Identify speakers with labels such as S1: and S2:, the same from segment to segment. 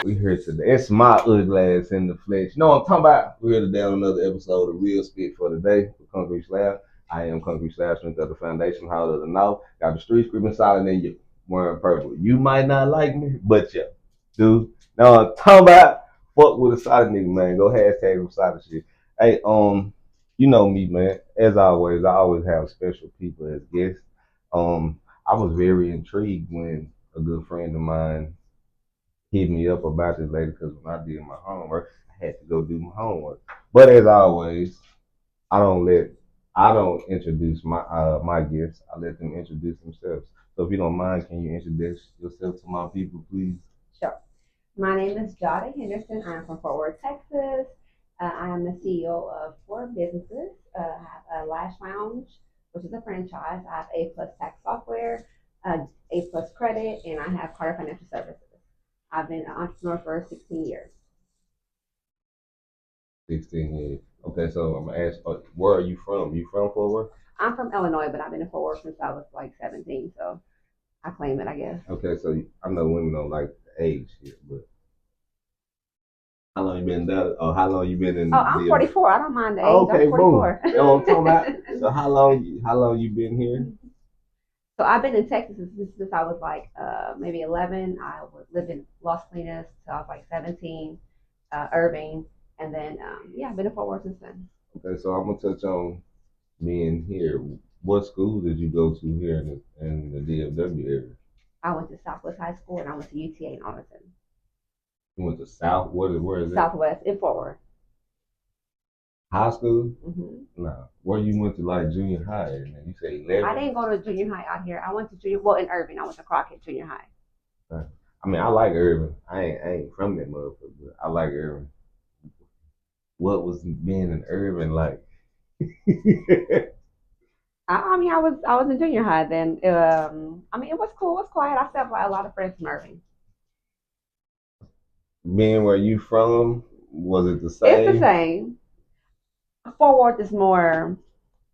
S1: We here today. It's my ugly ass in the flesh. You know what I'm talking about? We're here today on another episode of Real Spit for the Day with Concrete Slab. I am Concrete Slab, strength of the foundation, how to the know. Got the street screaming solid in you. Wearing purple. You might not like me, but yeah. Dude. Now I'm talking about fuck with a solid nigga, man. Go hashtag some solid shit. Hey, you know me, man. As always, I always have special people as guests. I was very intrigued when a good friend of mine hit me up about this later because when I did my homework, I had to go do my homework. But as always, I don't let I don't introduce my guests. I let them introduce themselves. So if you don't mind, can you introduce yourself to my people, please?
S2: Sure. My name is Jada Henderson. I'm from Fort Worth, Texas. I am the CEO of four businesses. I have a Lash Lounge, which is a franchise. I have A Plus Tax Software, A Plus Credit, and I have Carter Financial Services. I've been an entrepreneur for 16 years.
S1: 16 years. Okay, so I'm gonna ask, where are you from? You from Fort Worth?
S2: I'm from Illinois, but I've been in Fort Worth since I was like 17, so I claim it, I guess.
S1: Okay, so I know women don't like the age shit, but how long you been there? Or how long you been in
S2: Oh, I'm
S1: the
S2: 44. I don't mind the age.
S1: Okay,
S2: I'm
S1: boom.
S2: 44.
S1: You know what I'm talking about? So how long you been here?
S2: So I've been in Texas since I was like maybe 11. Lived in Los Colinas till I was like 17, Irving, and then yeah, I've been in Fort Worth since then.
S1: Okay, so I'm gonna touch on being here. What school did you go to here in the DFW area?
S2: I went to Southwest High School and I went to UTA in Arlington.
S1: You went to South. Where is it?
S2: Southwest in Fort Worth.
S1: High school?
S2: Hmm.
S1: No. Where you went to like junior high? And you say
S2: I
S1: 11.
S2: didn't go to junior high out here. I went to well in Irving. I went to Crockett Junior High.
S1: I mean, I like Irving. I ain't from that motherfucker, but I like Irving. What was being in Irving like?
S2: I mean, I was in junior high then. I mean, it was cool. It was quiet. I still have like, a lot of friends from Irving.
S1: Being where you from, was it the
S2: It's the
S1: same?
S2: same. Fort Worth is more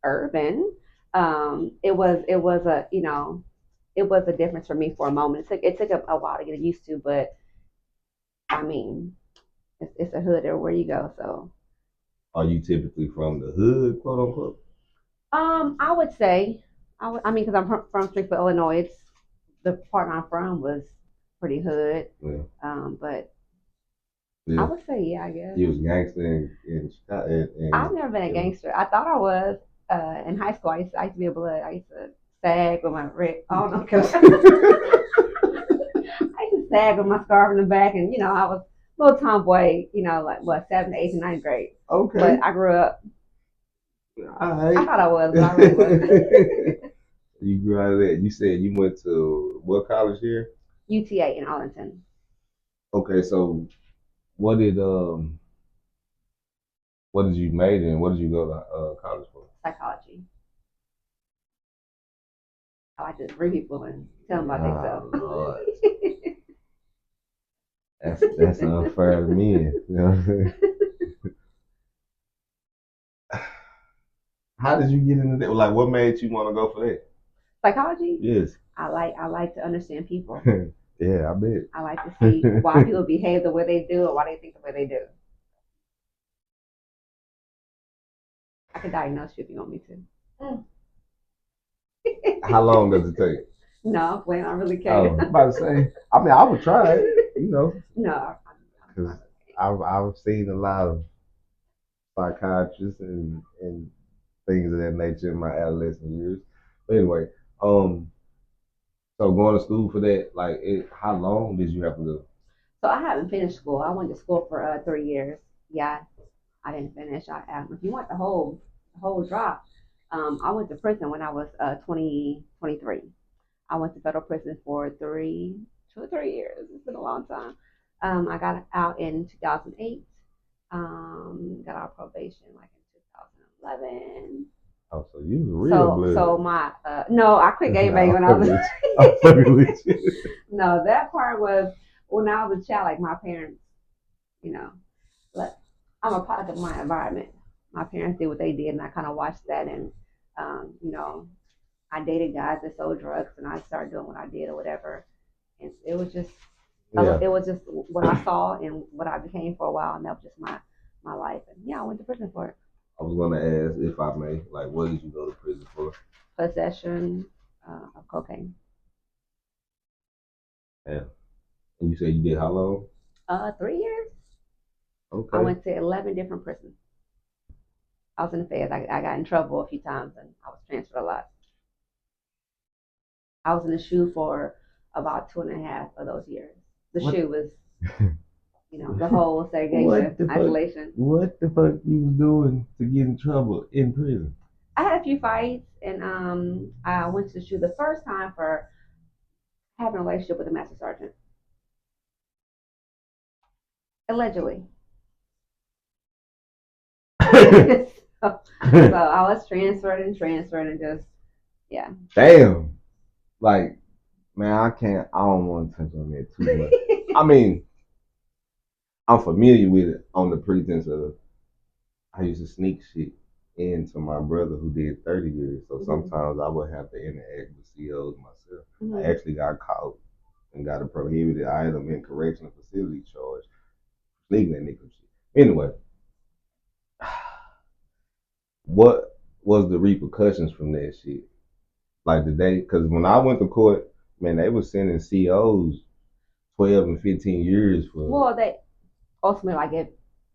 S2: urban. It was a it was a difference for me for a moment. It took a while to get used to, but I mean it's a hood everywhere you go. So
S1: Are you typically from the hood, quote unquote?
S2: I would say I mean because I'm from Springfield, Illinois. It's the part I'm from was pretty hood.
S1: Yeah.
S2: But I
S1: Yeah.
S2: would say yeah, I guess.
S1: You was gangster in Chicago.
S2: I've never been a gangster. I thought I was. In high school, I used to be a blood. I used to sag with my red. I don't know. 'Cause I used to sag with my scarf in the back, and I was a little tomboy. Like what, seventh, eighth, and ninth grade.
S1: Okay.
S2: But I grew up.
S1: All
S2: I
S1: right.
S2: thought I was, but I really wasn't.
S1: You grew out of that. You said you went to what college here?
S2: UTA in Arlington.
S1: Okay, so what did um what did you major in? What did you go to college for?
S2: Psychology. I like to bring people and tell them about
S1: Oh
S2: themselves.
S1: Lord, that's unfair to me. You know what I'm saying? How did you get into that? Like, what made you want to go for that?
S2: Psychology.
S1: Yes.
S2: I like to understand people.
S1: Yeah, I bet.
S2: I like to see why people behave the way they do or why they think the way they do. I can diagnose you if you want me to.
S1: How long does it take?
S2: No, when I really
S1: Oh,
S2: can't.
S1: I'm about to say. I mean, I would try it,
S2: No,
S1: because I've seen a lot of psychiatrists and things of that nature in my adolescent years. But anyway, um, so going to school for that, like, how long did you have to go?
S2: so I haven't finished school. I went to school for 3 years. Yeah, I didn't finish. If you want the whole drop, I went to prison when I was 23. I went to federal prison for 2 or 3 years. It's been a long time. I got out in 2008. Got out of probation like in 2011.
S1: Oh, so you was real
S2: So
S1: blood.
S2: my no, I quit gangbanging
S1: Nah,
S2: when
S1: I'm
S2: I
S1: fucking
S2: was.
S1: with you. I'm fucking with you.
S2: No, that part was when I was a child. Like my parents, you know, but I'm a product of my environment. My parents did what they did, and I kind of watched that. And you know, I dated guys that sold drugs, and I started doing what I did or whatever. And it was just
S1: Yeah.
S2: It was just what I saw and what I became for a while, and that was just my life. And yeah, I went to prison for it.
S1: I was gonna ask if I may, like, what did you go to prison for?
S2: Possession of cocaine.
S1: Yeah. And you said you did how long?
S2: 3 years. I
S1: Okay.
S2: went to 11 different prisons. I was in the feds. I got in trouble a few times, and I was transferred a lot. I was in the shoe for about 2.5 of those years. The
S1: What?
S2: shoe was, the whole
S1: What
S2: segregation,
S1: the fuck?
S2: isolation.
S1: What the fuck you was doing to get in trouble in prison?
S2: I had a few fights, and I went to the shoe the first time for having a relationship with a master sergeant, allegedly. So I was transferred, and just yeah.
S1: Damn. Like, man, I can't. I don't want to touch on that too much. I mean, I'm familiar with it on the pretense of I used to sneak shit into my brother who did 30 years. So sometimes I would have to interact with COs myself. I actually got caught and got a prohibited item in correctional facility charge for sneaking that nigga shit. Anyway, what was the repercussions from that shit? Like today, because when I went to court, man, they were sending COs 12 and 15 years for.
S2: Well, they ultimately, like, if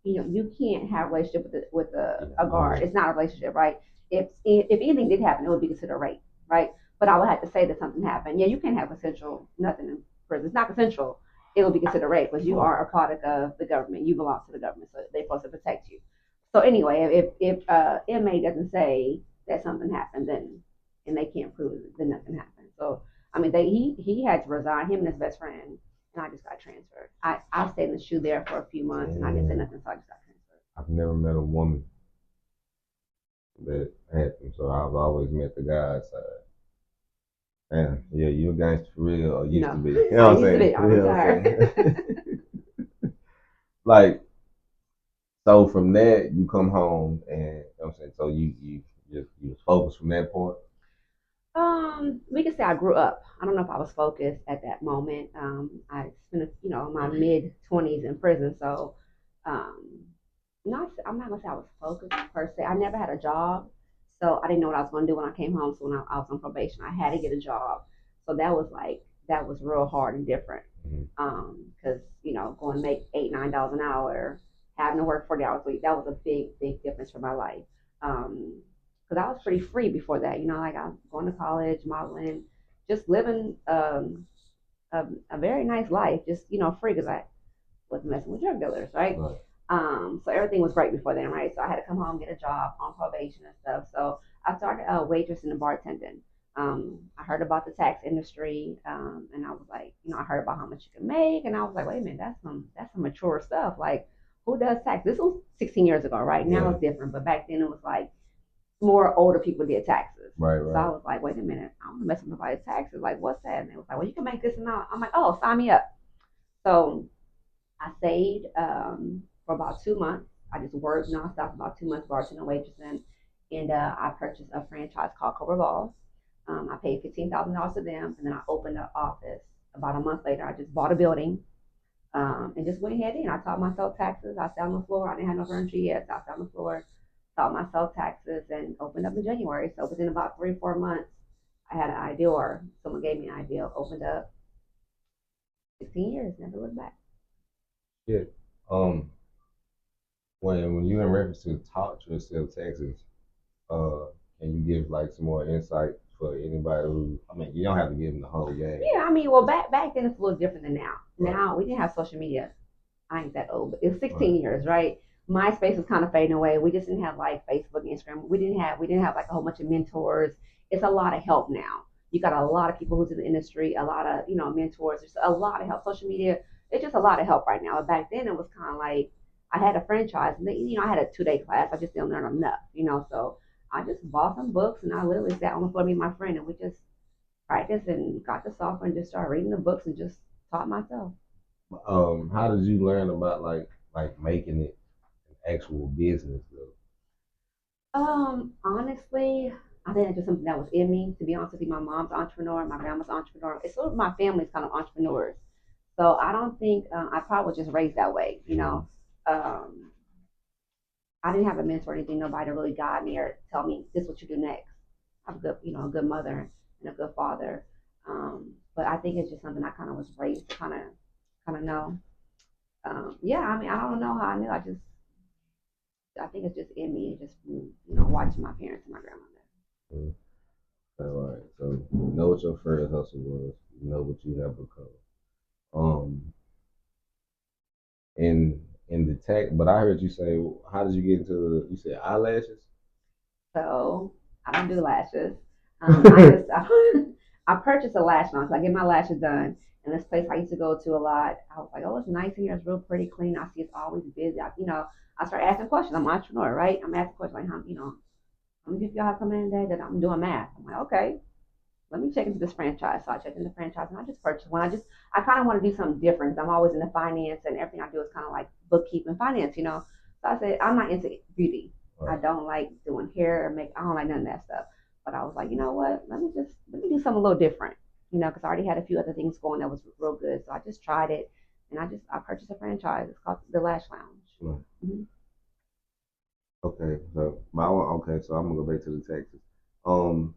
S2: you can't have a relationship with a guard. It's not a relationship, right? If anything did happen, it would be considered rape, right? But I would have to say that something happened. Yeah, you can't have consensual nothing in prison. It's not consensual. It will be considered rape because you are a product of the government. You belong to the government, so they're supposed to protect you. So anyway, if inmate doesn't say that something happened, then and they can't prove it, then nothing happened. So I mean, he had to resign. Him and his best friend, and I just got transferred. I stayed in the shoe there for a few months, and I didn't say nothing, so I just got transferred.
S1: I've never met a woman that happened, so I've always met the guy's side. Man, yeah, you a gangster for real, or used to
S2: No,
S1: be. You know what I'm
S2: used to
S1: saying?
S2: be.
S1: You
S2: I'm
S1: know what I'm
S2: retired.
S1: saying? Like, so from that, you come home, and you know what I'm saying. So you was focused from that point.
S2: We could say I grew up. I don't know if I was focused at that moment. I spent, my mid 20s in prison, so um, I'm not gonna say I was focused per se. I never had a job, so I didn't know what I was gonna do when I came home. So when I was on probation, I had to get a job. So that was real hard and different. Because going to make $8, $9 an hour, having to work 40 hours a week, that was a big difference for my life. Because I was pretty free before that. Like I was going to college, modeling, just living a very nice life, just free because I was messing with drug dealers, right?
S1: Right.
S2: So everything was great before then, right? So I had to come home, get a job on probation and stuff. So I started waitressing and bartending. I heard about the tax industry, and I was like, I heard about how much you can make, and I was like, wait a minute, that's some mature stuff. Like, who does tax? This was 16 years ago, right? Now it's different, but back then it was like more older people did taxes.
S1: Right.
S2: So I was like, wait a minute, I don't want to mess with nobody's taxes. Like, what's that? And they was like, well, you can make this amount. I'm like, oh, sign me up. So I stayed for about 2 months. I just worked nonstop about 2 months, bartending and waitressing, and I purchased a franchise called Cobra Balls. I paid $15,000 to them, and then I opened an office. About a month later, I just bought a building and just went ahead in. I taught myself taxes. I sat on the floor. I didn't have no furniture yet. So I sat on the floor, taught myself taxes, and opened up in January. So within about 3 or 4 months, I had an idea, or someone gave me an idea, opened up. 16 years, never looked back.
S1: Yeah. Um, when you in reference to taught yourself taxes, uh, can you give like some more insight for anybody who? I mean, you don't have to give them the whole game.
S2: Yeah, I mean, well, back then it's a little different than now. Right. Now we didn't have social media. I ain't that old, but it was 16 years, right? MySpace was kind of fading away. We just didn't have like Facebook, Instagram. We didn't have like a whole bunch of mentors. It's a lot of help now. You got a lot of people who's in the industry, a lot of mentors. There's a lot of help. Social media, it's just a lot of help right now. But back then it was kind of like I had a franchise, and I had a 2-day class. I just didn't learn enough. So I just bought some books, and I literally sat on the floor with my friend, and we just practiced and got the software and just started reading the books and just taught myself.
S1: How did you learn about like making it an actual business though?
S2: Honestly, I think that's just something that was in me. To be honest with you, my mom's an entrepreneur, my grandma's an entrepreneur. It's sort of my family's kind of entrepreneurs. So I don't think I probably was just raised that way. Um, I didn't have a mentor or anything. Nobody to really guide me or tell me this is what you do next. I have a good, a good mother and a good father. But I think it's just something I kind of was raised to kind of know. Yeah, I mean, I don't know how I knew. I think it's just in me, just watching my parents and my grandmother.
S1: Mm. All right. So you know what your first hustle was. You know what you have become. Um, in the tech, but I heard you say, how did you get into the? You said eyelashes.
S2: So I don't do lashes. I just I purchased a lash line. So I get my lashes done. And this place I used to go to a lot, I was like, oh, it's nice in here. It's real pretty, clean. I see it's always busy. I start asking questions. I'm an entrepreneur, right? I'm asking questions like, how many people y'all have coming in today? That I'm doing math. I'm like, okay, let me check into this franchise. So I checked into the franchise and I just purchased one. I kind of want to do something different. I'm always into finance and everything I do is kind of like bookkeeping finance. So I said, I'm not into beauty. I don't like doing hair or make, I don't like none of that stuff. But I was like, you know what? Let me do something a little different, because I already had a few other things going that was real good. So I just tried it and I purchased a franchise. It's called the Lash Lounge.
S1: Right.
S2: Mm-hmm.
S1: Okay. So I'm gonna go back to the Texas. Um,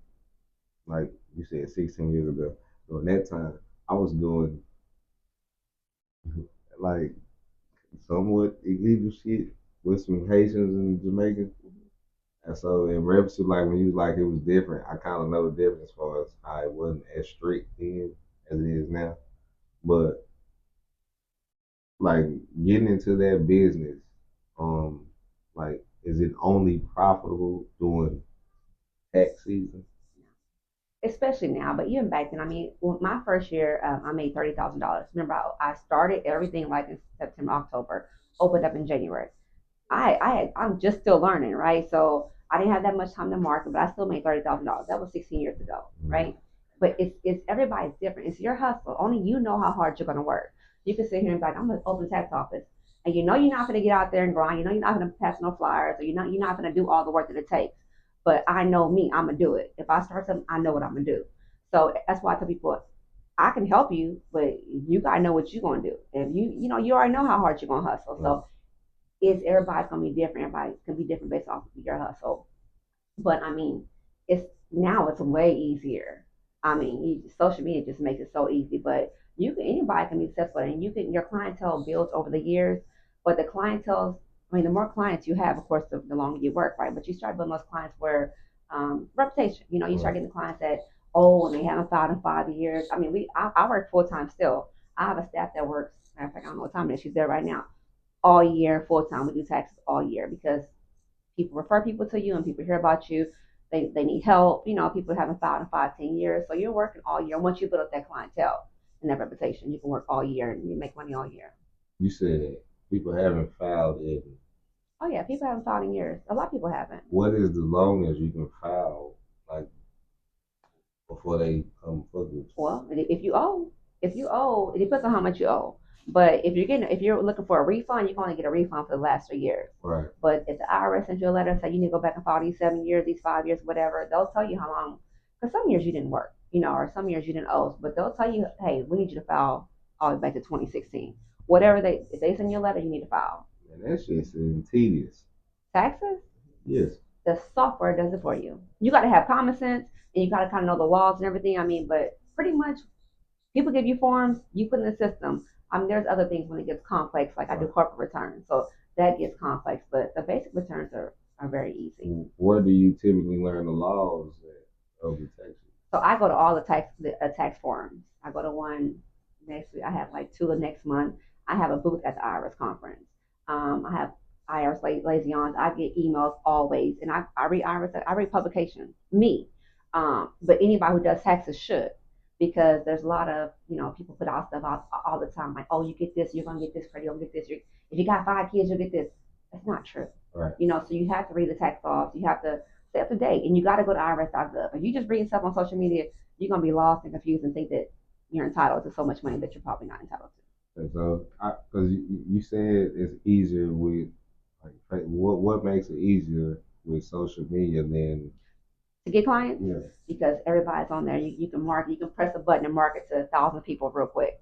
S1: like you said, 16 years ago. So in that time, I was doing like somewhat illegal shit with some Haitians and Jamaicans. And so in reference to like when you was like it was different, I kind of know the difference as far as how it wasn't as strict then as it is now. But like getting into that business, um, like is it only profitable during tax season?
S2: Especially now, but even back then, I mean, my first year, I made $30,000. Remember, I started everything like in September, October, opened up in January. I'm just still learning, right? So I didn't have that much time to market, but I still made $30,000. That was 16 years ago, right? But it's everybody's different. It's your hustle. Only you know how hard you're gonna work. You can sit here and be like, I'm gonna open a tax office, and you're not gonna get out there and grind. You know you're not gonna pass no flyers, or you're not gonna do all the work that it takes. But I know me, I'm gonna do it. If I start something, I know what I'm gonna do. So that's why I tell people, I can help you, but you gotta know what you're gonna do. If you already know how hard you're gonna hustle. So is everybody's gonna be different. Everybody's gonna be different based off of your hustle. But I mean, it's way easier. I mean, social media just makes it so easy. But anybody can be successful, and your clientele builds over the years. But the more clients you have, of course, the longer you work, right? But you start building those clients where reputation. You start getting clients that and they haven't filed in 5 years. I mean, I work full time still. I have a staff that works. Matter of fact, I don't know what time it is. She's there right now all year, full time. We do taxes all year because people refer people to you and people hear about you. They need help. People haven't filed in 5, 10 years. So you're working all year. Once you build up that clientele and that reputation, you can work all year and you make money all year.
S1: You said people haven't filed in.
S2: Oh yeah, people haven't filed in years. A lot of people haven't.
S1: What is the longest you can file, like before they come fuck with you?
S2: Well, if you owe, it depends on how much you owe. But if you're looking for a refund, you can only get a refund for the last 3 years.
S1: Right.
S2: But if the IRS sends you a letter say you need to go back and file these 7 years, these 5 years, whatever, they'll tell you how long. Because some years you didn't work, or some years you didn't owe. But they'll tell you, hey, we need you to file all the way back to 2016. Whatever if they send you a letter, you need to file.
S1: And that shit's tedious.
S2: Taxes?
S1: Yes.
S2: The software does it for you. You got to have common sense and you got to kind of know the laws and everything. I mean, but pretty much people give you forms, you put in the system. I mean, there's other things when it gets complex, like I do corporate returns, so that gets complex. But the basic returns are very easy.
S1: Where do you typically learn the laws of the taxes?
S2: So I go to all the tax forums. I go to one next week. I have like two the next month. I have a booth at the IRS conference. I have IRS liaisons. I get emails always, and I read IRS. I read publications. Me, but anybody who does taxes should, because there's a lot of people put out stuff out all the time like, oh, you get this, you're gonna get this credit, you'll get this. If you got 5 kids, you'll get this. That's not true.
S1: Right.
S2: So you have to read the tax laws. You have to stay up to date, and you got to go to irs.gov. If you just read stuff on social media, you're gonna be lost and confused and think that you're entitled to so much money that you're probably not entitled to.
S1: And so, because you said it's easier with like what makes it easier with social media than
S2: to get clients?
S1: Yeah.
S2: Because everybody's on there. You can market. You can press a button and market to 1,000 people real quick.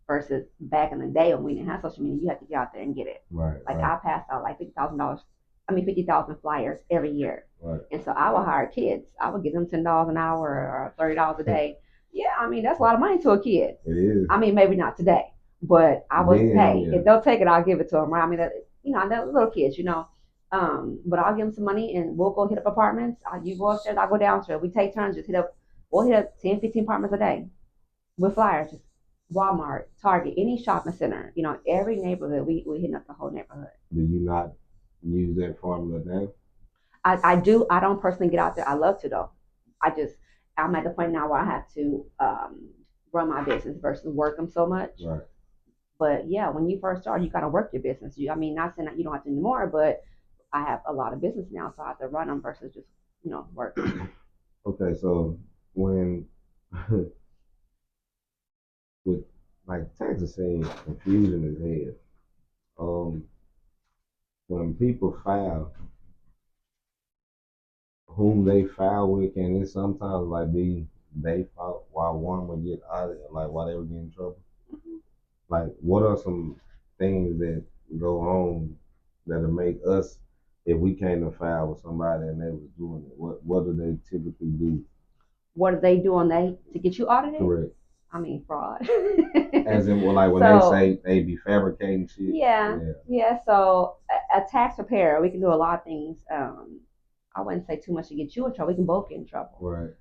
S2: versus back in the day when we didn't have social media, you had to get out there and get it.
S1: Right.
S2: Like
S1: right.
S2: I passed out like $50,000. I mean 50,000 flyers every year.
S1: Right.
S2: And so I would hire kids. I would give them $10 an hour or $30 a day. Yeah, I mean that's a lot of money to a kid.
S1: It is.
S2: I mean maybe not today, but I was hey, if they'll take it, I'll give it to them. Right? I mean, they're little kids, but I'll give them some money and we'll go hit up apartments. You go upstairs, I'll go downstairs. We take turns, just hit up. We'll hit up 10, 15 apartments a day with flyers. Just Walmart, Target, any shopping center. Every neighborhood, we hitting up the whole neighborhood.
S1: Do you not use that formula now?
S2: I do. I don't personally get out there. I love to though. I'm at the point now where I have to run my business versus work them so much.
S1: Right.
S2: But yeah, when you first start, you got to work your business. I mean, not saying that you don't have to anymore, but I have a lot of business now, so I have to run them versus just work.
S1: Okay, so when with like Texas saying confusion is head, when people file, whom they file with, can it sometimes like be they fault while one would get audited, like while they were getting in trouble? Like, what are some things that go on that'll make us, if we came to file with somebody and they was doing it, what do they typically do?
S2: What do they do to get you audited?
S1: Correct.
S2: I mean, fraud.
S1: As in, well, like when they say they be fabricating shit.
S2: Yeah. So a tax preparer, we can do a lot of things. I wouldn't say too much to get you in trouble. We can both get in trouble.
S1: Right.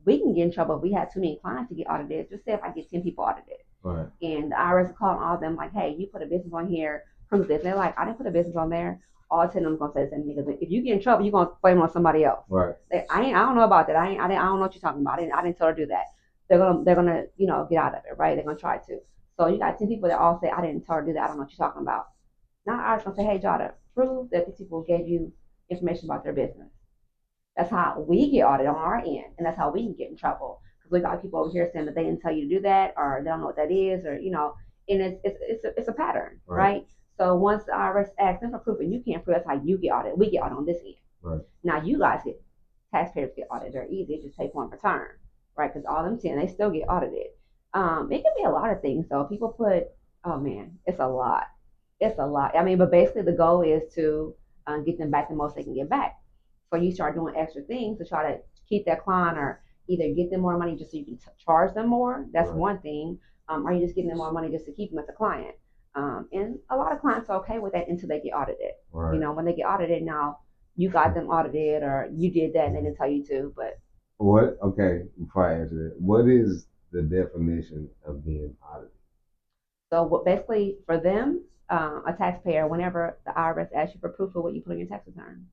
S2: We can get in trouble if we had too many clients to get audited. Just say if I get 10 people audited.
S1: Right.
S2: And the IRS is calling all of them like, hey, you put a business on here, prove this. And they're like, I didn't put a business on there. All 10 of them gonna say the same thing. Because if you get in trouble, you're gonna blame it on somebody else.
S1: Right.
S2: I don't know about that. I don't know what you're talking about. I didn't tell her to do that. They're gonna get out of it, right? They're gonna try to. So you got 10 people that all say, I didn't tell her to do that. I don't know what you're talking about. Now IRS gonna say, hey, Jada, prove that these people gave you information about their business. That's how we get audited on our end, and that's how we can get in trouble. Because we got people over here saying that they didn't tell you to do that, or they don't know what that is, or and it's a pattern, right? So once the IRS asks them for proof and you can't prove, that's how you get audited. We get audited on this end.
S1: Right.
S2: Now you guys taxpayers get audited. They're easy. Just take one return, right? Because all them 10, they still get audited. It can be a lot of things though. People put, oh man, it's a lot. It's a lot. I mean, but basically the goal is to get them back the most they can get back. So you start doing extra things to try to keep that client, or either get them more money just so you can charge them more. That's one thing. Or you just getting them more money just to keep them as a client. And a lot of clients are okay with that until they get audited.
S1: Right.
S2: When they get audited, now you got them audited or you did that and they didn't tell you to. But
S1: what? Okay, before I answer that, what is the definition of being audited?
S2: So basically for them, a taxpayer, whenever the IRS asks you for proof of what you put on your tax return.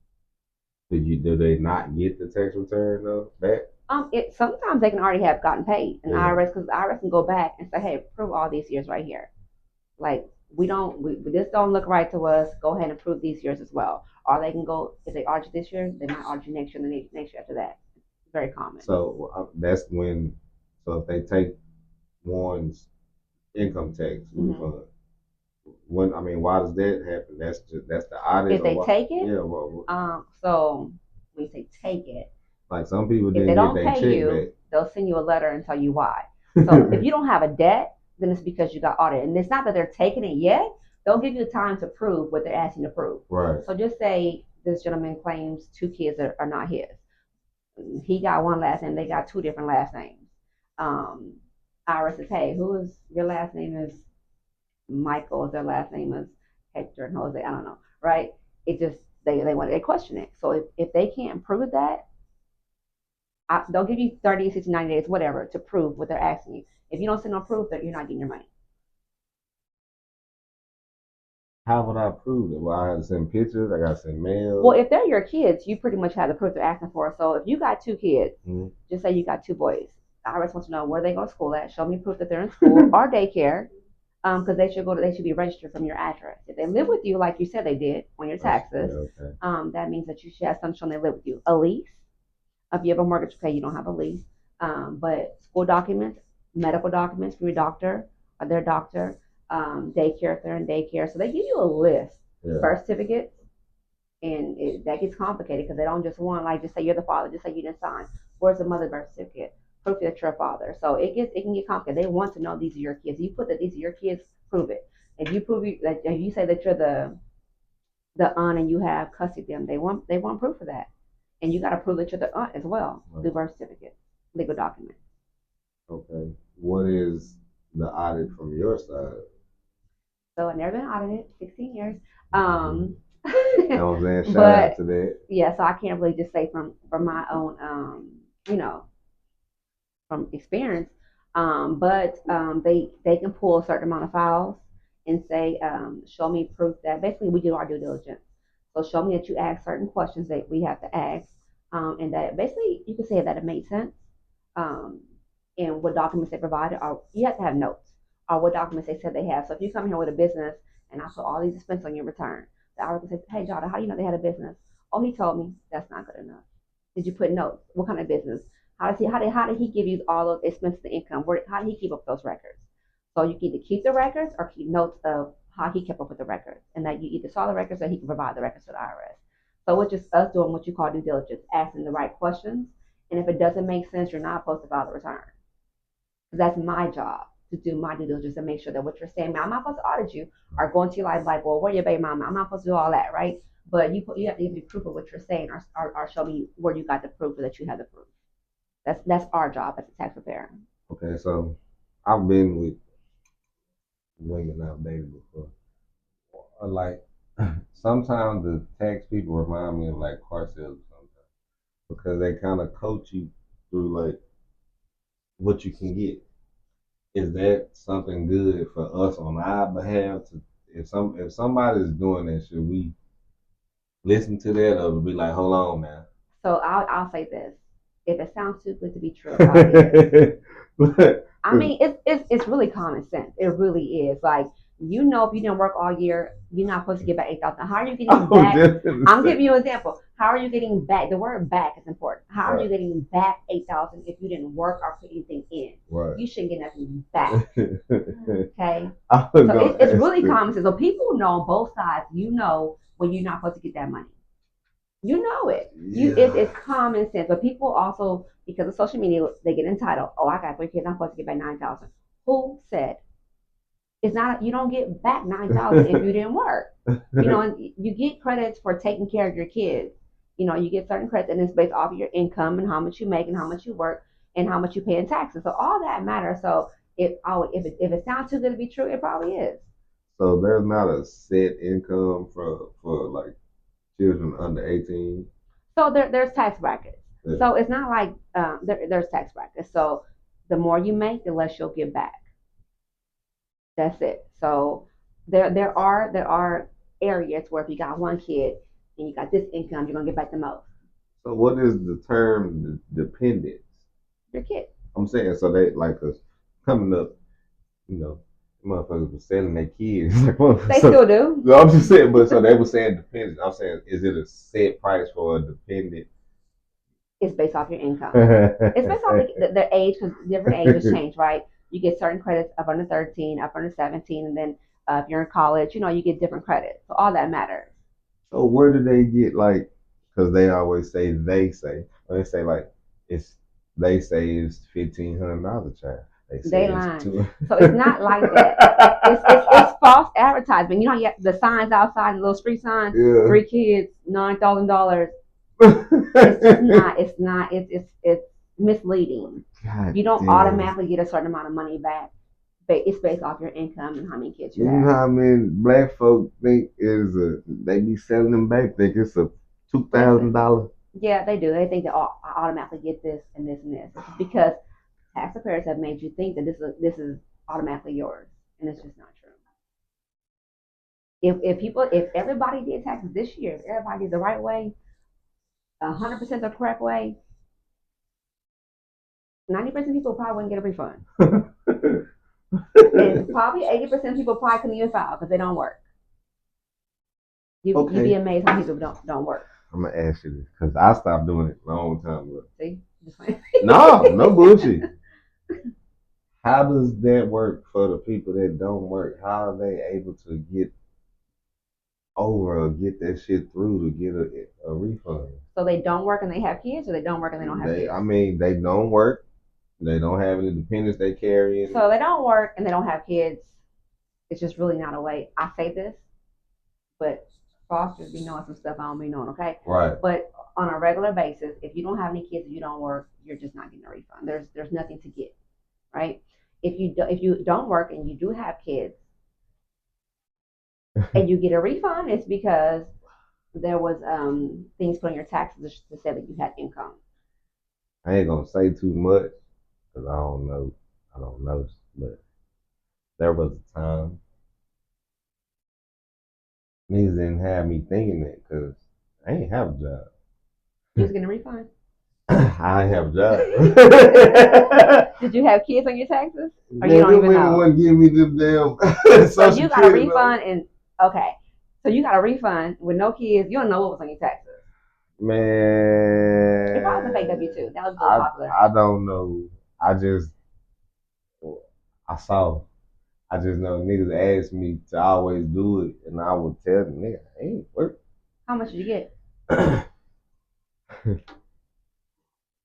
S1: Do they not get the tax return though back?
S2: Sometimes they can already have gotten paid, and IRS, because the IRS can go back and say, hey, prove all these years right here. Like this don't look right to us. Go ahead and prove these years as well. Or they can go, if they audit this year, they might audit you next year and the next year after that. It's very common.
S1: So that's when. So if they take one's income tax refund. Why does that happen? That's the audit.
S2: If they take it,
S1: yeah.
S2: So when you say take it,
S1: like some people
S2: if
S1: didn't
S2: they don't
S1: get their
S2: pay
S1: check
S2: you,
S1: back.
S2: they'll send you a letter and tell you why. So if you don't have a debt, then it's because you got audited, and it's not that they're taking it yet. They'll give you time to prove what they're asking to prove.
S1: Right.
S2: So just say this gentleman claims 2 kids are not his. He got one last name. They got 2 different last names. IRS says, hey, who is your last name is Michael? Their last name is Hector and Jose. I don't know, right? It just they question it. So if they can't prove that, they'll give you 30, 60, 90 days, whatever, to prove what they're asking you. If you don't send no proof, that you're not getting your money.
S1: How would I prove it? Well, I have to send pictures. I got to send mail.
S2: Well, if they're your kids, you pretty much have the proof they're asking for. So if you got 2 kids, just say you got 2 boys. The IRS wants to know where they go to school at. Show me proof that they're in school or daycare, because they should be registered from your address. If they live with you, like you said they did on your taxes, that means that you should have something showing they live with you. A lease. If you have a mortgage to pay, you don't have a lease. But school documents, medical documents from your doctor or their doctor, daycare if they're in daycare. So they give you a list. Birth certificates, and that gets complicated because they don't just want, like, just say you're the father, just say you didn't sign. Where's the mother birth certificate? proof that you're a father. So it can get complicated. They want to know these are your kids. You put that these are your kids, prove it. If you prove you like if you say that you're the aunt and you have custody of them, they want proof of that. And you got to prove that you're the aunt as well.
S1: Right.
S2: The birth certificate, legal document.
S1: Okay. What is the audit from your side?
S2: So I've never been audited, 16 years.
S1: You know what I'm saying? Shout
S2: But
S1: out to that.
S2: yeah, so I can't really just say from my own you know, from experience. They can pull a certain amount of files and say, show me proof that basically we do our due diligence. So show me that you ask certain questions that we have to ask, and that basically you can say that it made sense, um, and what documents they provided, or you have to have notes, or what documents they said they have. So if you come here with a business and I put all these expenses on your return, the IRS can say, hey, Jada, how do you know they had a business? Oh, he told me. That's not good enough. Did you put notes? What kind of business? How did he give you all of expenses and income? How did he keep up those records? So you can either keep the records or keep notes of how he kept up with the records, and that you either saw the records or he can provide the records to the IRS. So it's just us doing what you call due diligence, asking the right questions, and if it doesn't make sense, you're not supposed to file the return. Because that's my job to do my due diligence and make sure that what you're saying, I'm not supposed to audit you or go into your life like, well, where your baby mama? I'm not supposed to do all that, right? But you have to give me proof of what you're saying, or show me where you got the proof or that you have the proof. That's our job as a tax preparer.
S1: Okay, so I've been with women I've dated before. Like sometimes the tax people remind me of like car sales sometimes because they kind of coach you through like what you can get. Is that something good for us on our behalf? To if somebody's doing that, should we listen to that or be like, hold on now?
S2: So I'll say this: if it sounds too good to be true, it probably is. I mean, it's really common sense. It really is. Like if you didn't work all year, you're not supposed to get back 8,000. How are you getting back? I'm giving you an example. How are you getting back? The word "back" is important. How are you getting back 8,000 if you didn't work or put anything in?
S1: Right.
S2: You shouldn't get nothing back. Okay. So it's really common sense. So people know on both sides. You know when you're not supposed to get that money. You know it. It's common sense. But people also, because of social media, they get entitled. Oh, I got 3 kids. I'm supposed to get back 9,000. Who said? It's not. You don't get back 9,000 if you didn't work. And you get credits for taking care of your kids. You get certain credits, and it's based off of your income and how much you make and how much you work and how much you pay in taxes. So all that matters. So if it sounds too good to be true, it probably is.
S1: So there's not a set income for like children under 18.
S2: So there's tax brackets. Yeah. So it's not like there's tax brackets. So the more you make, the less you'll get back. That's it. So there are areas where if you got one kid and you got this income, you're gonna get back the most.
S1: So what is the term dependence?
S2: Your kid.
S1: I'm saying so they like us coming up, you know, motherfuckers were selling their kids.
S2: They still do.
S1: No, I'm just saying, but so they were saying dependent. I'm saying, is it a set price for a dependent?
S2: It's based off your income. It's based off their age, because different ages change, right? You get certain credits up under 13, up under 17, and then if you're in college, you get different credits. So all that matters.
S1: So where do they get like? Because they always say or they say like they say it's $1,500 a child.
S2: They lying. So it's not like that. It's false advertisement. You know, you have the signs outside, the little street signs. Yeah. 3 kids, $9,000. It's not. It's misleading.
S1: God
S2: you don't
S1: damn.
S2: Automatically get a certain amount of money back. But it's based off your income and how many kids you have.
S1: You know how many black folk think they be selling them back, think it's a $2,000.
S2: Yeah, they do. They think that I automatically get this and this and this because tax preparers have made you think that this is automatically yours, and it's just not true. If everybody did taxes this year, if everybody did the right way, 100% the correct way, 90% of people probably wouldn't get a refund. And probably 80% of people probably couldn't even file because they don't work. You'd be amazed how people don't work.
S1: I'm gonna ask you this because I stopped doing it a long time ago.
S2: See?
S1: No bullshit. How does that work for the people that don't work? How are they able to get over or get that shit through to get a refund?
S2: So they don't work and they have kids, or they don't work and they don't have kids?
S1: I mean, they don't work. They don't have any dependents they carry.
S2: So they don't work and they don't have kids. It's just really not a way. I say this, but fosters be knowing some stuff I don't be knowing, okay?
S1: Right.
S2: But on a regular basis, if you don't have any kids and you don't work, you're just not getting a refund. There's nothing to get, right? If you don't work and you do have kids and you get a refund, it's because there was things put on your taxes to say that you had income.
S1: I ain't gonna say too much because I don't know. I don't know, but there was a time niggas didn't have me thinking that because I ain't have a job.
S2: You was getting a refund.
S1: I ain't have a job.
S2: Did you have kids on your taxes? Or
S1: Man,
S2: you don't even know?
S1: Wouldn't give me them damn.
S2: So you got a refund and okay. So you got a refund with no kids. You don't know what was on your taxes.
S1: Man,
S2: It probably was a fake W-2. That was really popular.
S1: I don't know. I saw. I just know niggas asked me to always do it, and I would tell them, nigga, I ain't work.
S2: How much did you get? You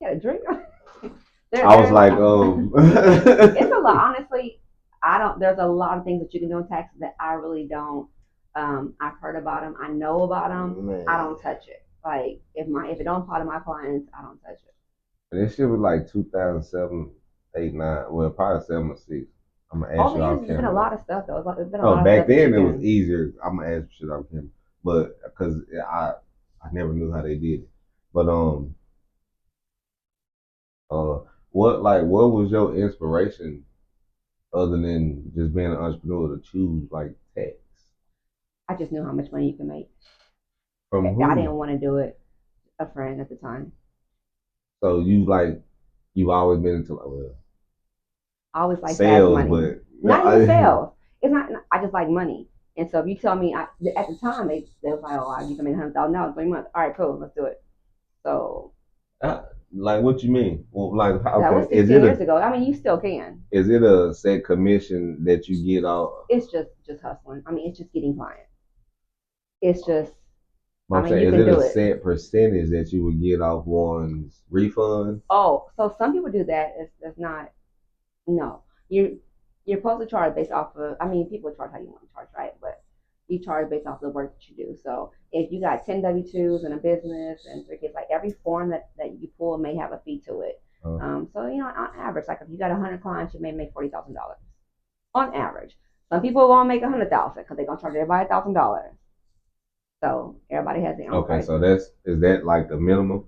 S2: got a drink?
S1: I was like,
S2: it's a lot. Honestly, I don't. There's a lot of things that you can do in taxes that I really don't. I've heard about them. I know about them. Man. I don't touch it. Like if it don't apply to my clients, I don't touch it.
S1: And this shit was like 2007, 8, 9. Well, probably 7 or 6. I'm gonna ask you.
S2: Over the years, there's been a lot of stuff though. There's been a
S1: oh,
S2: lot
S1: back
S2: of stuff
S1: then it was easier. I'm gonna ask shit off him, but because I never knew how they did it. But what was your inspiration other than just being an entrepreneur to choose like tax?
S2: I just knew how much money you can make.
S1: From who?
S2: I didn't want to do it. A friend at the time.
S1: So you've always been into
S2: I always like
S1: sales,
S2: money.
S1: But
S2: not even sales. It's not. I just like money. And so if you tell me, at the time they was like, oh, you can make $100,000 3 months. All right, cool, let's do it. So.
S1: Like what you mean? Well, like okay,
S2: that was 16 years ago. I mean, you still can.
S1: Is it a set commission that you get off?
S2: It's just hustling. I mean, it's just getting clients. It's just.
S1: I mean, is it a set percentage that you would get off one's refund?
S2: Oh, so some people do that. It's not. No, you're supposed to charge based off of. I mean, people charge how you want to charge, right? But you charge based off of the work that you do. So if you got 10 W-2s in a business and 3 kids, like every form that you pull may have a fee to it. So on average, like if you got 100 clients, you may make $40,000 on average. Some people won't make $100,000 because they're gonna charge everybody $1,000. So everybody has their own.
S1: Okay, price. So is that like the minimum?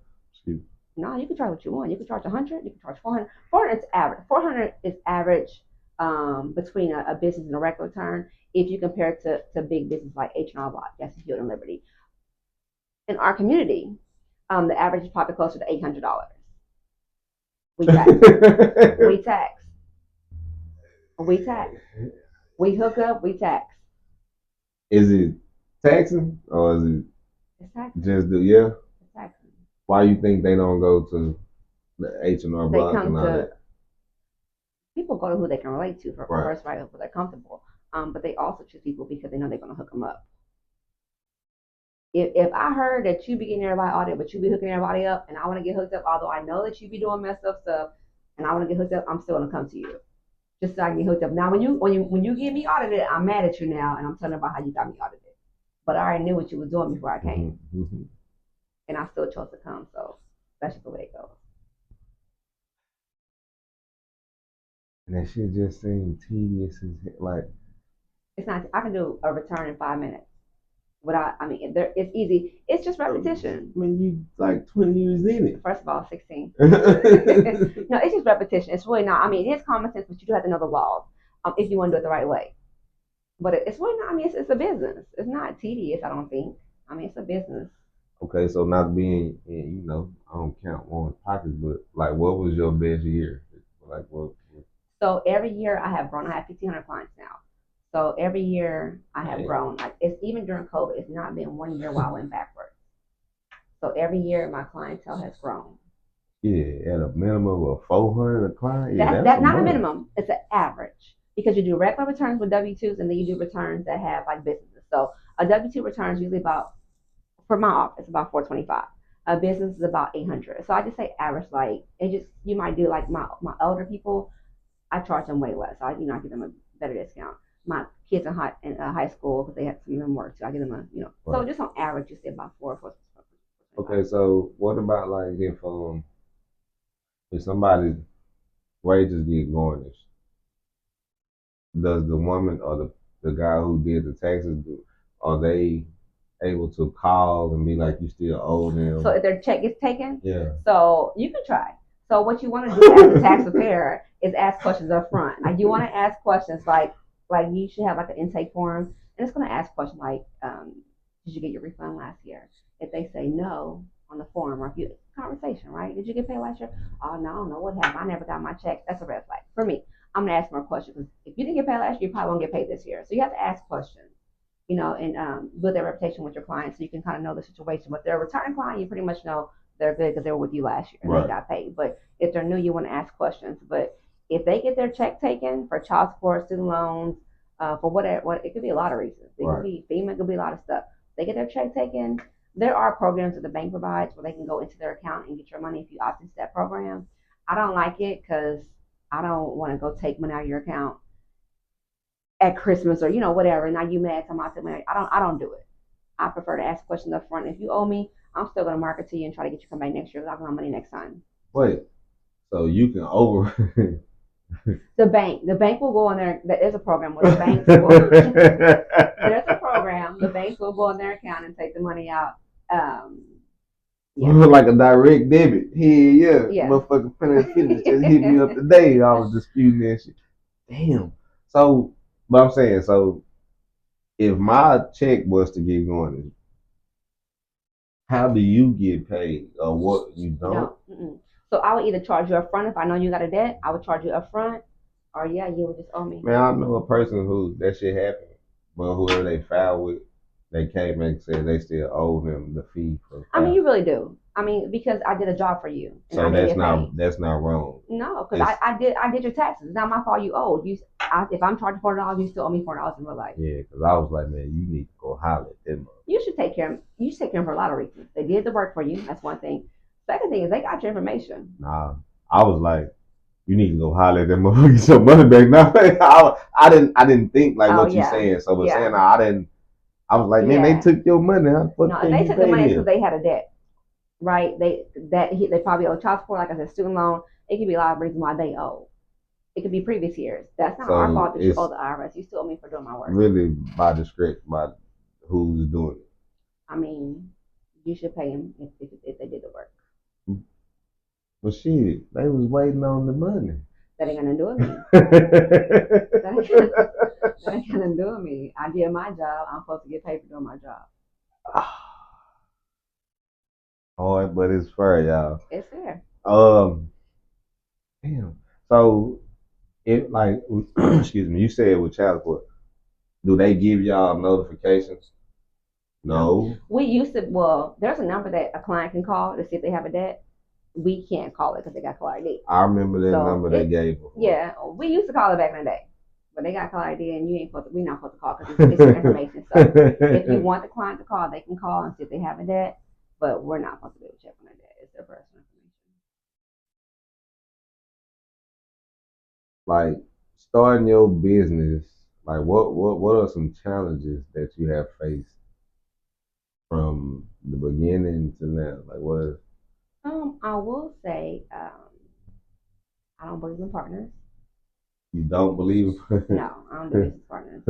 S2: No, you can charge what you want. You can charge 100. You can charge 400. 400 is average. 400 is average between a business and a regular turn. If you compare it to big business like H&R Block, Jackson Hewitt, and Liberty. In our community, the average is probably closer to $800. We tax. we tax. We tax. We hook up. We tax.
S1: Is it taxing or is it?
S2: It's taxing.
S1: Just yeah.
S2: It's taxing.
S1: Why you think they don't go to the H&R Block and all that?
S2: People go to who they can relate to for first, right? Where they're comfortable. But they also choose people because they know they're going to hook them up. If I heard that you be getting everybody audited, but you be hooking everybody up, and I want to get hooked up, although I know that you be doing messed up stuff, and I want to get hooked up, I'm still going to come to you, just so I can get hooked up. Now, when you get me audited, I'm mad at you now, and I'm telling about how you got me audited. But I already knew what you was doing before I came, and I still chose to come. So that's just the way it goes.
S1: And that shit just seemed tedious as like.
S2: It's not. I can do a return in 5 minutes. It's easy. It's just repetition.
S1: I mean, you like 20 years in it.
S2: First of all, 16. No, it's just repetition. It's really not. I mean, it is common sense, but you do have to know the laws if you want to do it the right way. But it's really not. I mean, it's a business. It's not tedious, I don't think. I mean, it's a business.
S1: Okay, so not being, I don't count one's pockets, but like, what was your best year? Like, what?
S2: So every year I have grown. I have 1,500 clients now. So every year I have grown. Like it's even during COVID, it's not been 1 year where I went backwards. So every year my clientele has grown.
S1: Yeah, at a minimum of 400 a client. Yeah,
S2: that's not a minimum. It's an average because you do regular returns with W-2s and then you do returns that have like businesses. So a W-2 return is usually about, for my office, about $425. A business is about 800. So I just say average, like it just you might do like my elder people. I charge them way less. I give them a better discount. My kids in high school because they have some of them work too. I give them so
S1: Right.
S2: just on average, you say about 4 or 4.
S1: Okay, so what about like if somebody's wages get garnished, does the woman or the guy who did the taxes are they able to call and be like you still owe them?
S2: So if their check gets taken,
S1: Yeah.
S2: so you can try. So what you want to do as a tax preparer is ask questions up front. Like you want to ask questions like you should have like an intake form, and it's going to ask questions like, did you get your refund last year? If they say no on the form, or if you conversation, right? Did you get paid last year? Oh no, I don't know what happened. I never got my check. That's a red flag for me. I'm gonna ask more questions because if you didn't get paid last year, you probably won't get paid this year. So you have to ask questions, and build their reputation with your clients so you can kind of know the situation. But if they're a returning client, you pretty much know they're good because they were with you last year and
S1: Right.
S2: they got paid. But if they're new, you want to ask questions. But if they get their check taken for child support, student loans, for whatever, it could be a lot of reasons. It could be FEMA, it could be a lot of stuff. They get their check taken. There are programs that the bank provides where they can go into their account and get your money if you opt into that program. I don't like it because I don't want to go take money out of your account at Christmas or whatever. Now you mad? Come out to me. I don't do it. I prefer to ask questions up front. If you owe me, I'm still gonna market to you and try to get you to come back next year because I want my money next time.
S1: Wait, so you can over
S2: The bank will go in there. There's a program where the banks will. There's a program. The banks will go in their account and take the money out. Um, yeah.
S1: like a direct debit. Yeah.
S2: Yeah.
S1: Motherfucker Planet Fitness just hit me up today. I was disputing that shit. Damn. So, but I'm saying, so if my check was to get going, how do you get paid or what you don't?
S2: No. So I would either charge you up front if I know you got a debt. I would charge you up front, or yeah, you would just owe me.
S1: Man, I know a person who that shit happened, but whoever they filed with, they came and said they still owe them the fee for.
S2: I mean, you really do. I mean, because I did a job for you, and
S1: So
S2: I didn't get paid.
S1: that's not wrong.
S2: No, because I did your taxes. It's not my fault you owed. If I'm charging $4, you still owe me $4 in real life.
S1: Yeah, because I was like, man, you need to go holler at them.
S2: You should take care of them. You should take care of them for a lot of reasons. They did the work for you. That's one thing. Second thing is they got your information.
S1: Nah, I was like, you need to go holler at them motherfuckers, get your money back. Now, I didn't think like what you saying. So, but saying I didn't. I was like, man, they took your money. How the fuck
S2: No,
S1: can
S2: they
S1: you
S2: took
S1: pay
S2: the money
S1: me?
S2: because they had a debt, right? They probably owe child support, like I said, student loan. It could be a lot of reasons why they owe. It could be previous years. That's not our fault that you owe the IRS. You still owe me for doing my work.
S1: Really, by discretion, by who's doing it.
S2: I mean, you should pay them if they did the work.
S1: Well, shit, they was waiting on the money.
S2: That ain't gonna do it me. That ain't gonna do it me. I did my job. I'm supposed to get paid for doing my job.
S1: Hard, but it's fair, y'all.
S2: It's fair.
S1: Damn. So, it like, excuse me, you said with child support, do they give y'all notifications? No.
S2: We used to. Well, there's a number that a client can call to see if they have a debt. We can't call it because they got caller ID.
S1: I remember that number they gave before.
S2: Yeah, we used to call it back in the day, but they got caller ID, and we're not supposed to call because it's your information. So if you want the client to call, they can call and see if they have a debt, but we're not supposed to be able to check on their debt. It's their personal information.
S1: Like starting your business, like what are some challenges that you have faced from the beginning to now? Like what?
S2: I will say, I don't believe in partners.
S1: You don't believe?
S2: No, I don't do business partners.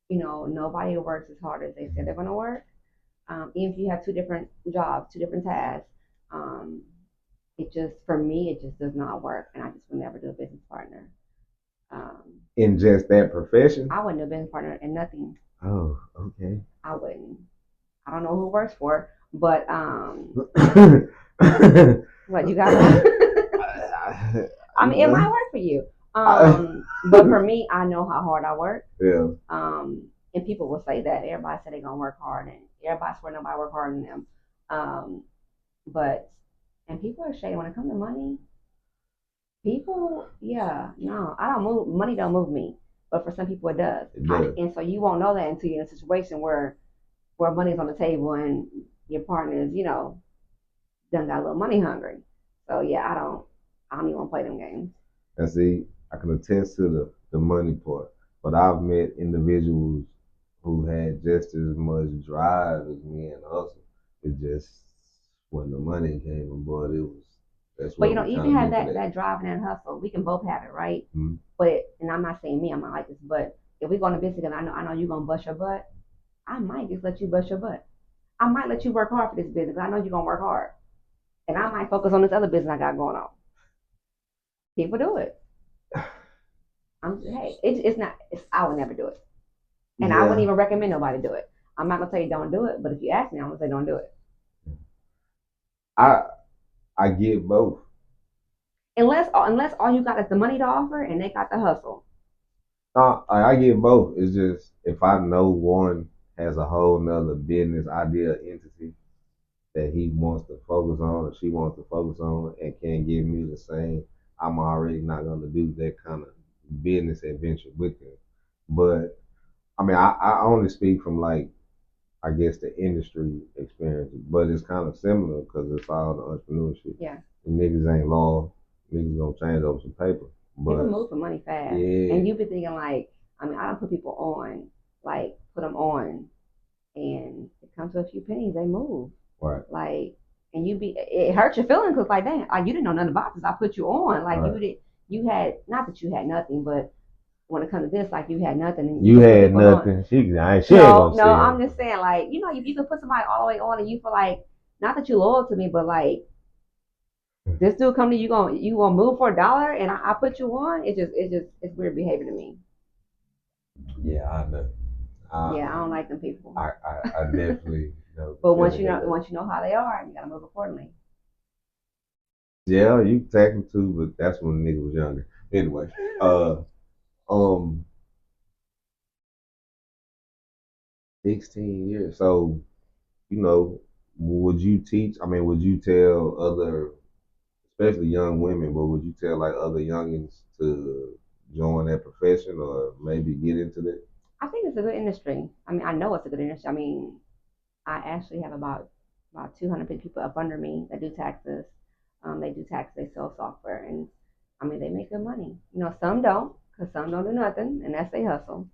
S2: Nobody works as hard as they say they're going to work. Even if you have two different jobs, two different tasks, for me, it just does not work, and I just would never do a business partner.
S1: In just that profession?
S2: I wouldn't do a business partner in nothing.
S1: Oh, okay.
S2: I wouldn't. I don't know who works for, but what you got? I mean, it might work for you. But for me, I know how hard I work.
S1: Yeah.
S2: And people will say that everybody said they're gonna work hard, and everybody swear nobody work harder than them. And people are shady when it comes to money. People, no, I don't move. Money don't move me, but for some people it does. And so you won't know that until you're in a situation where money's on the table and your partner's, done got a little money hungry. So yeah, I don't even want to play them games.
S1: And see, I can attest to the money part, but I've met individuals who had just as much drive as me and hustle. It just when the money came aboard, it was that's
S2: But
S1: where we
S2: you
S1: kind
S2: can
S1: of
S2: have
S1: differed
S2: that drive and that hustle. We can both have it, right?
S1: Mm-hmm.
S2: But and I'm not saying me, I'm not like this, but if we go into business and I know you're gonna bust your butt, I might just let you bust your butt. I might let you work hard for this business. I know you're gonna work hard. And I might focus on this other business I got going on. People do it. Hey, it's not. I would never do it, and I wouldn't even recommend nobody do it. I'm not gonna tell you don't do it, but if you ask me, I'm gonna say don't do it.
S1: I I get both.
S2: Unless all you got is the money to offer, and they got the hustle.
S1: I get both. It's just if I know one has a whole nother business idea entity that he wants to focus on or she wants to focus on and can't give me the same, I'm already not gonna do that kind of business adventure with them. But I mean, I only speak from like I guess the industry experience, but it's kind of similar because it's all the entrepreneurship.
S2: Yeah.
S1: The niggas ain't loyal. Niggas gonna change over some paper.
S2: People
S1: But
S2: move for money fast,
S1: yeah,
S2: and you be thinking like, I mean, I don't put people on, like put them on, and it comes to a few pennies, they move.
S1: right.
S2: Like, and it hurts your feelings because like, dang, you didn't know nothing about this. I put you on, like
S1: Right.
S2: you had not that you had nothing, but when it comes to this, like you had nothing. And
S1: You had
S2: on.
S1: nothing. She ain't
S2: No,
S1: gonna
S2: no,
S1: say
S2: I'm
S1: it.
S2: just saying, like, you can put somebody all the way on, and you feel like, not that you're loyal to me, but like, this dude come to you gonna move for $1, and I put you on. It's weird behavior to me.
S1: Yeah, I know.
S2: Yeah, I don't like them people.
S1: I definitely know.
S2: But once you know how they are, you gotta move accordingly.
S1: Yeah, you take them too, but that's when the nigga was younger. Anyway, uh, um, 16 years. So, would you teach? I mean, would you tell other, especially young women, but would you tell like other youngins to join that profession or maybe get into that?
S2: I think it's a good industry. I mean, I know it's a good industry. I mean, I actually have about 200 people up under me that do taxes. They do taxes, they sell software, and I mean, they make good money. Some don't, because some don't do nothing, and that's their hustle.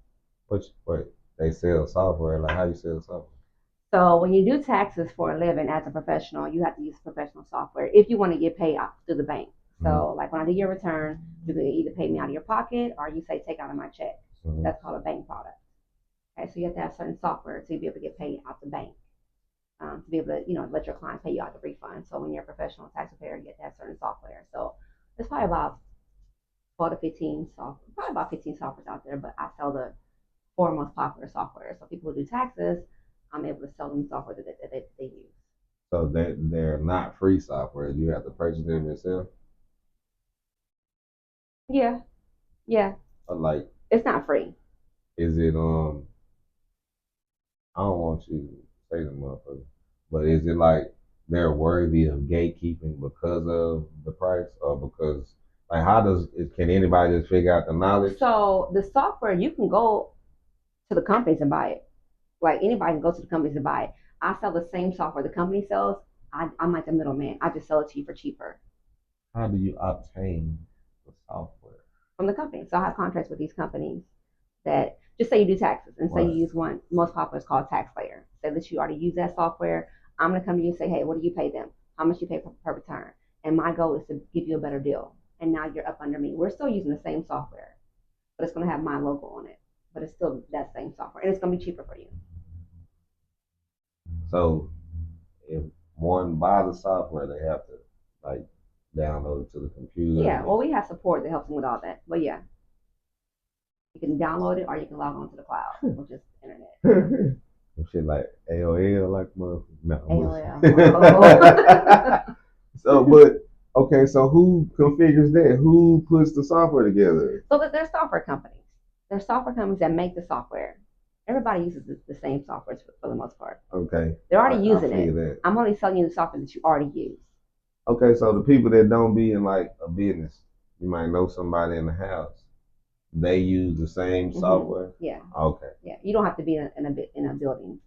S1: Wait, they sell software. Like how you sell software?
S2: So when you do taxes for a living as a professional, you have to use professional software if you want to get paid out through the bank. So like when I do your return, you can either pay me out of your pocket or you say take out of my check. That's called a bank product. Okay, so you have to have certain software to be able to get paid out the bank. To be able to, let your client pay you out the refund. So when you're a professional tax preparer, you have to have certain software. So there's probably about 12 to 15 software, probably about 15 softwares out there, but I sell the four most popular software. So people who do taxes, I'm able to sell them software that they use.
S1: So they're not free software. You have to purchase them yourself.
S2: Yeah, yeah.
S1: Like,
S2: it's not free.
S1: Is it I don't want you to say the motherfucker, but is it like they're worthy of gatekeeping because of the price, or because like can anybody just figure out the knowledge?
S2: So the software, you can go to the companies and buy it. Like anybody can go to the companies and buy it. I sell the same software the company sells. I'm like the middleman. I just sell it to you for cheaper.
S1: How do you obtain the software?
S2: From the company. So I have contracts with these companies that just say you do taxes and say you use one most popular is called TaxSlayer. Say that you already use that software. I'm gonna come to you and say, hey, what do you pay them? How much you pay per return? And my goal is to give you a better deal. And now you're up under me. We're still using the same software, but it's gonna have my logo on it. But it's still that same software, and it's gonna be cheaper for you.
S1: So if one buys the software, they have to like download it to the computer.
S2: Yeah, well, we have support that helps them with all that. But yeah, you can download it or you can log on to the cloud, which is internet.
S1: Shit like AOL, like
S2: AOL.
S1: So, but okay, so who configures that? Who puts the software together?
S2: So that there's software companies. There's software companies that make the software. Everybody uses the same software for the most part.
S1: Okay.
S2: They're already using it.
S1: That.
S2: I'm only selling you the software that you already use.
S1: Okay, so the people that don't be in like a business, you might know somebody in the house. They use the same software.
S2: Yeah.
S1: Okay.
S2: Yeah. You don't have to be in a building.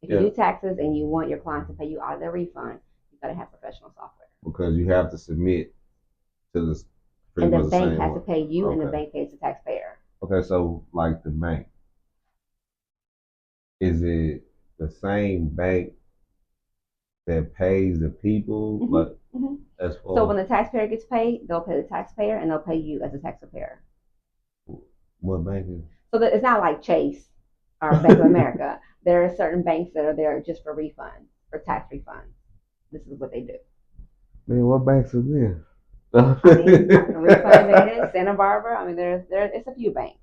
S2: If you do taxes and you want your client to pay you out of their refund, you got to have professional software.
S1: Because you have to submit to the pretty
S2: And the
S1: much the
S2: bank
S1: same
S2: has to
S1: one.
S2: pay you, and the
S1: Okay.
S2: bank pays the taxpayer.
S1: Okay, so like the bank, is it the same bank that pays the people? Like as
S2: So
S1: far
S2: when the taxpayer gets paid, they'll pay the taxpayer, and they'll pay you as a taxpayer.
S1: what bank is?
S2: So that it's not like Chase or Bank of America. There are certain banks that are there just for refunds, for tax refunds. This is what they do.
S1: Man, what banks is this?
S2: I mean, Refund Advantage, Santa Barbara. I mean, there's it's a few banks,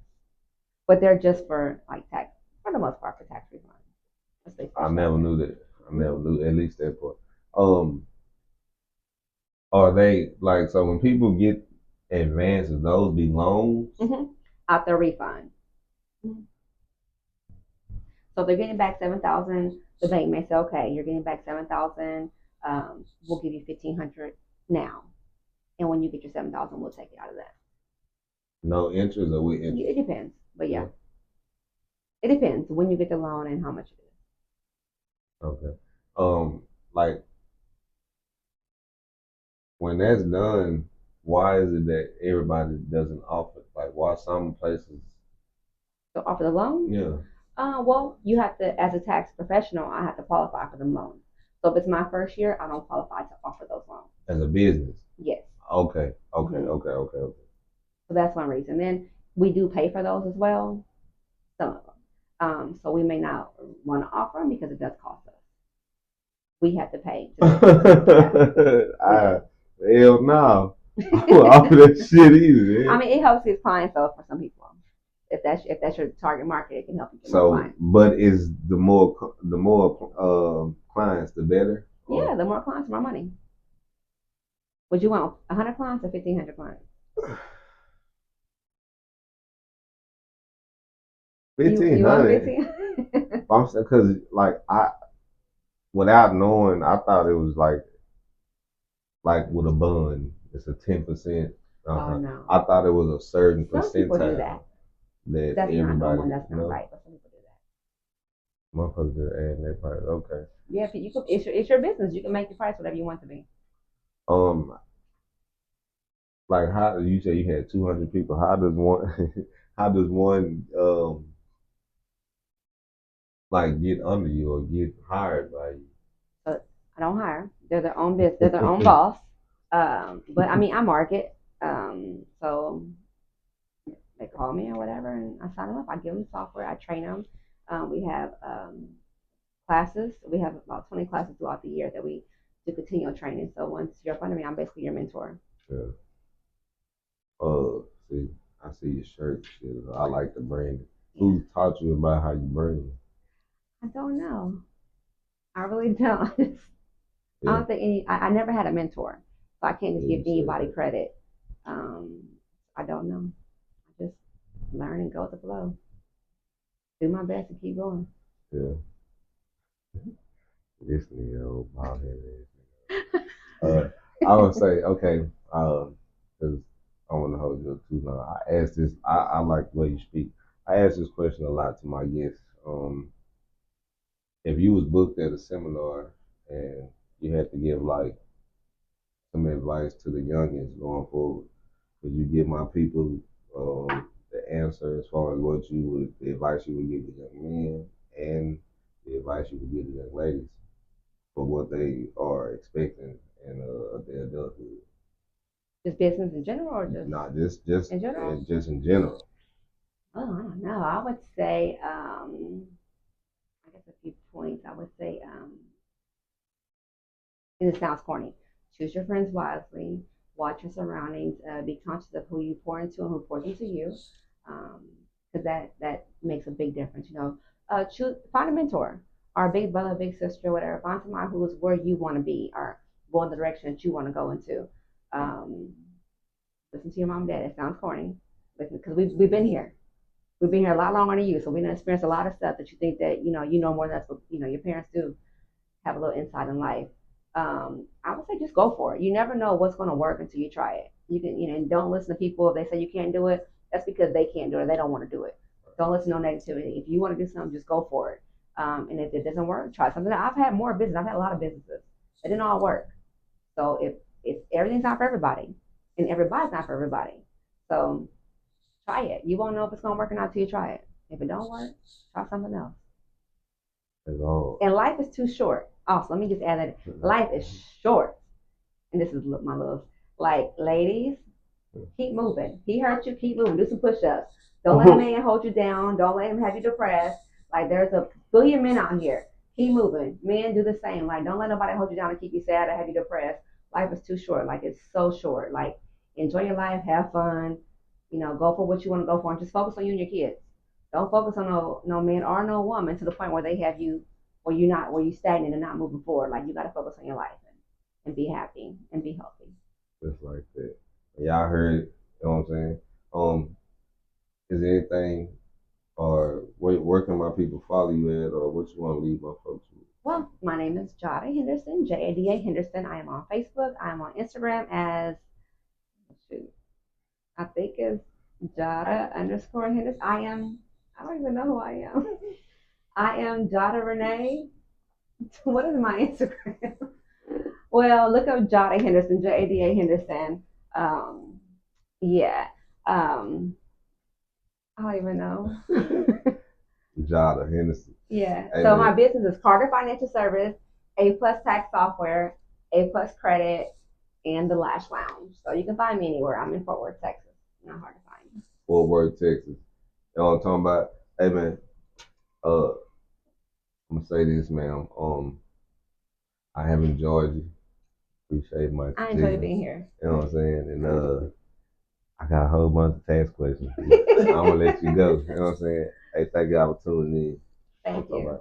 S2: but they're just for like tax, for the most part, for tax refunds.
S1: I never knew that. I never knew at least that part. Um, are they like so when people get advances, those be loans?
S2: Out their refund. Mm-hmm. So if they're getting back 7,000, the bank may say, okay, you're getting back 7,000. We'll give you 1,500 now, and when you get your 7,000, we'll take it out of that.
S1: No interest or with interest?
S2: It depends, but yeah, it depends when you get the loan and how much it is.
S1: Okay. Like when that's done, why is it that everybody doesn't offer? Like why some places?
S2: So offer the loan?
S1: Yeah.
S2: Well, you have to, as a tax professional, I have to qualify for the loan. So if it's my first year, I don't qualify to offer those loans.
S1: As a business?
S2: Yes.
S1: Okay. Okay.
S2: So that's one reason. Then we do pay for those as well, some of them. So we may not want to offer them because it does cost us. We have to pay.
S1: Hell no. I will offer that shit either.
S2: I mean, it helps his clients though for some people. If that's your target market, it can help you get more clients.
S1: But is the more clients, the better?
S2: Yeah, the more clients, the more money. Would you want 100 clients or 1,500 clients?
S1: 1,500. I'm saying because like without knowing, I thought it was like with a bun, it's a 10%.
S2: Oh no.
S1: I thought it was a certain
S2: some people do
S1: percentile
S2: that
S1: that's
S2: everybody. Not normal.
S1: You
S2: That's not right, but some people do that.
S1: Motherfuckers just adding their price. Okay.
S2: Yeah, you could. It's your business. You can make your price whatever you want to be.
S1: Like how you say you had 200 people. How does one how does one like get under you or get hired by you?
S2: But I don't hire. They're their own business. They're their own boss. But I mean, I market. So they call me or whatever, and I sign them up. I give them software. I train them. We have classes. We have about 20 classes throughout the year that we do continual training. So once you're up under me, I'm basically your mentor.
S1: Yeah. See, I see your shirt. Shit. I like the branding. Yeah. Who taught you about how you brand?
S2: I don't know. I really don't. Yeah. I don't think I never had a mentor, so I can't just give anybody credit. I don't know. I just learn and go with the flow. Do my best and keep going.
S1: Yeah. This nigga old bald head. I would say okay, because I want to hold you up too long. I asked this. I like the way you speak. I ask this question a lot to my guests. If you was booked at a seminar and you had to give like some advice to the youngins going forward, could you give my people the answer as far as the advice you would give the young men and the advice you would give the young ladies for what they are expecting in their adulthood?
S2: Just business in general, or just
S1: in general. Just in general.
S2: Oh, I don't know. I would say, I guess a few points. I would say, and it sounds corny. Choose your friends wisely. Watch your surroundings. Be conscious of who you pour into and who pours into you, because that makes a big difference. Find a mentor, or a big brother, big sister, whatever. Find somebody who is where you want to be, or go in the direction that you want to go into. Listen to your mom and dad. It sounds corny, because we've been here. We've been here a lot longer than you, so we've experienced a lot of stuff that you think that you know more than us. But your parents do have a little insight in life. I would say just go for it. You never know what's going to work until you try it. You can, and don't listen to people if they say you can't do it. That's because they can't do it. They don't want to do it. Don't listen to no negativity. If you want to do something, just go for it. And if it doesn't work, try something else. I've had more business. I've had a lot of businesses. It didn't all work. So if everything's not for everybody, and everybody's not for everybody, so try it. You won't know if it's gonna work or not till you try it. If it don't work, try something else. And life is too short. Also, let me just add that life is short. And this is my love. Like, ladies, keep moving. He hurt you, keep moving. Do some push-ups. Don't let a man hold you down. Don't let him have you depressed. Like, there's a billion men out here. Keep moving. Men do the same. Like, don't let nobody hold you down and keep you sad or have you depressed. Life is too short. Like, it's so short. Like, enjoy your life, have fun. Go for what you want to go for, and just focus on you and your kids. Don't focus on no man or no woman to the point where they have you, where you stagnant and not moving forward. Like, you got to focus on your life and be happy and be healthy.
S1: Just like that. Y'all heard it, you know what I'm saying? Is there anything or where can my people follow you at, or what you want to leave my folks with?
S2: Well, my name is Jada Henderson, Jada Henderson. I am on Facebook. I am on Instagram as, shoot, I think it's Jada_Henderson. I don't even know who I am. I am Jada Renee. What is my Instagram? Well, look up Jada Henderson, Jada Henderson. Yeah. Um, I don't even know.
S1: Jada Henderson.
S2: Yeah. Hey, so my business is Carter Financial Service, A Plus Tax Software, A Plus Credit, and the Lash Lounge. So you can find me anywhere. I'm in Fort Worth, Texas. Not hard to find.
S1: Fort Worth, Texas. You know what I'm talking about? Hey man, I'm gonna say this, man. I have enjoyed you. Appreciate my.
S2: I enjoy being here.
S1: You know what I'm saying? And I got a whole bunch of tax questions. I'm gonna let you go. You know what I'm saying? Hey, thank y'all for tuning in.
S2: Thank you.